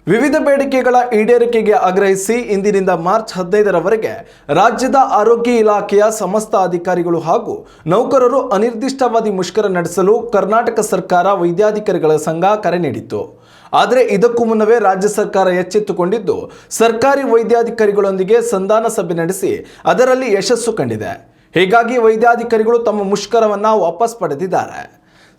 ವಿವಿಧ ಬೇಡಿಕೆಗಳ ಈಡೇರಿಕೆಗೆ ಆಗ್ರಹಿಸಿ ಇಂದಿನಿಂದ ಮಾರ್ಚ್ 15ರವರೆಗೆ ರಾಜ್ಯದ ಆರೋಗ್ಯ ಇಲಾಖೆಯ ಸಮಸ್ತ ಅಧಿಕಾರಿಗಳು ಹಾಗೂ ನೌಕರರು ಅನಿರ್ದಿಷ್ಟಾವಧಿ ಮುಷ್ಕರ ನಡೆಸಲು ಕರ್ನಾಟಕ ಸರ್ಕಾರ ವೈದ್ಯಾಧಿಕಾರಿಗಳ ಸಂಘ ಕರೆ ನೀಡಿತ್ತು. ಆದರೆ ಇದಕ್ಕೂ ಮುನ್ನವೇ ರಾಜ್ಯ ಸರ್ಕಾರ ಎಚ್ಚೆತ್ತುಕೊಂಡಿದ್ದು ಸರ್ಕಾರಿ ವೈದ್ಯಾಧಿಕಾರಿಗಳೊಂದಿಗೆ ಸಂಧಾನ ಸಭೆ ನಡೆಸಿ ಅದರಲ್ಲಿ ಯಶಸ್ಸು ಕಂಡಿದೆ. ಹೀಗಾಗಿ ವೈದ್ಯಾಧಿಕಾರಿಗಳು ತಮ್ಮ ಮುಷ್ಕರವನ್ನು ವಾಪಸ್ ಪಡೆದಿದ್ದಾರೆ.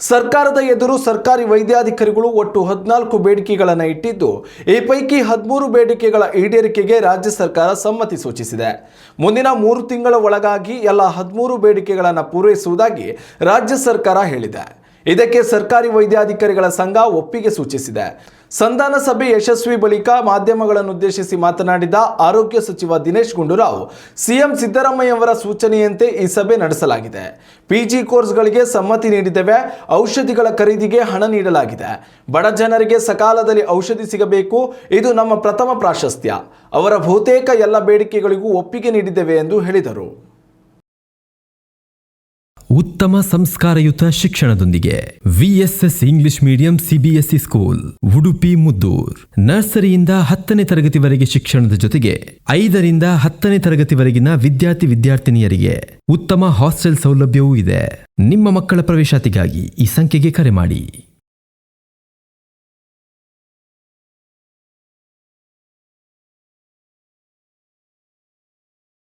ಸರ್ಕಾರದ ಎದುರು ಸರ್ಕಾರಿ ವೈದ್ಯಾಧಿಕಾರಿಗಳು ಒಟ್ಟು 14 ಬೇಡಿಕೆಗಳನ್ನು ಇಟ್ಟಿದ್ದು, ಈ ಪೈಕಿ 13 ಬೇಡಿಕೆಗಳ ಈಡೇರಿಕೆಗೆ ರಾಜ್ಯ ಸರ್ಕಾರ ಸಮ್ಮತಿ ಸೂಚಿಸಿದೆ. ಮುಂದಿನ 3 ತಿಂಗಳ ಒಳಗಾಗಿ ಎಲ್ಲ 13 ಬೇಡಿಕೆಗಳನ್ನು ಪೂರೈಸುವುದಾಗಿ ರಾಜ್ಯ ಸರ್ಕಾರ ಹೇಳಿದೆ. ಇದಕ್ಕೆ ಸರ್ಕಾರಿ ವೈದ್ಯಾಧಿಕಾರಿಗಳ ಸಂಘ ಒಪ್ಪಿಗೆ ಸೂಚಿಸಿದೆ. ಸಂಧಾನ ಸಭೆ ಯಶಸ್ವಿ ಬಳಿಕ ಮಾಧ್ಯಮಗಳನ್ನು ಉದ್ದೇಶಿಸಿ ಮಾತನಾಡಿದ ಆರೋಗ್ಯ ಸಚಿವ ದಿನೇಶ್ ಗುಂಡೂರಾವ್, ಸಿಎಂ ಸಿದ್ದರಾಮಯ್ಯ ಅವರ ಸೂಚನೆಯಂತೆ ಈ ಸಭೆ ನಡೆಸಲಾಗಿದೆ. ಪಿಜಿ ಕೋರ್ಸ್ಗಳಿಗೆ ಸಮ್ಮತಿ ನೀಡಿದ್ದೇವೆ. ಔಷಧಿಗಳ ಖರೀದಿಗೆ ಹಣ ನೀಡಲಾಗಿದೆ. ಬಡ ಜನರಿಗೆ ಸಕಾಲದಲ್ಲಿ ಔಷಧಿ ಸಿಗಬೇಕು, ಇದು ನಮ್ಮ ಪ್ರಥಮ ಪ್ರಾಶಸ್ತ್ಯ. ಅವರ ಬಹುತೇಕ ಎಲ್ಲ ಬೇಡಿಕೆಗಳಿಗೂ ಒಪ್ಪಿಗೆ ನೀಡಿದ್ದೇವೆ ಎಂದು ಹೇಳಿದರು. ಉತ್ತಮ ಸಂಸ್ಕಾರಯುತ ಶಿಕ್ಷಣದೊಂದಿಗೆ VSS English medium CBSE school Udupi Muddur. ನರ್ಸರಿಯಿಂದ 10ನೇ ತರಗತಿವರೆಗೆ ಶಿಕ್ಷಣದ ಜೊತೆಗೆ 5ರಿಂದ 10ನೇ ತರಗತಿವರೆಗಿನ ವಿದ್ಯಾರ್ಥಿನಿಯರಿಗೆ ಉತ್ತಮ ಹಾಸ್ಟೆಲ್ ಸೌಲಭ್ಯವೂ ಇದೆ. ನಿಮ್ಮ ಮಕ್ಕಳ ಪ್ರವೇಶಾತಿಗಾಗಿ ಈ ಸಂಖ್ಯೆಗೆ ಕರೆ ಮಾಡಿ.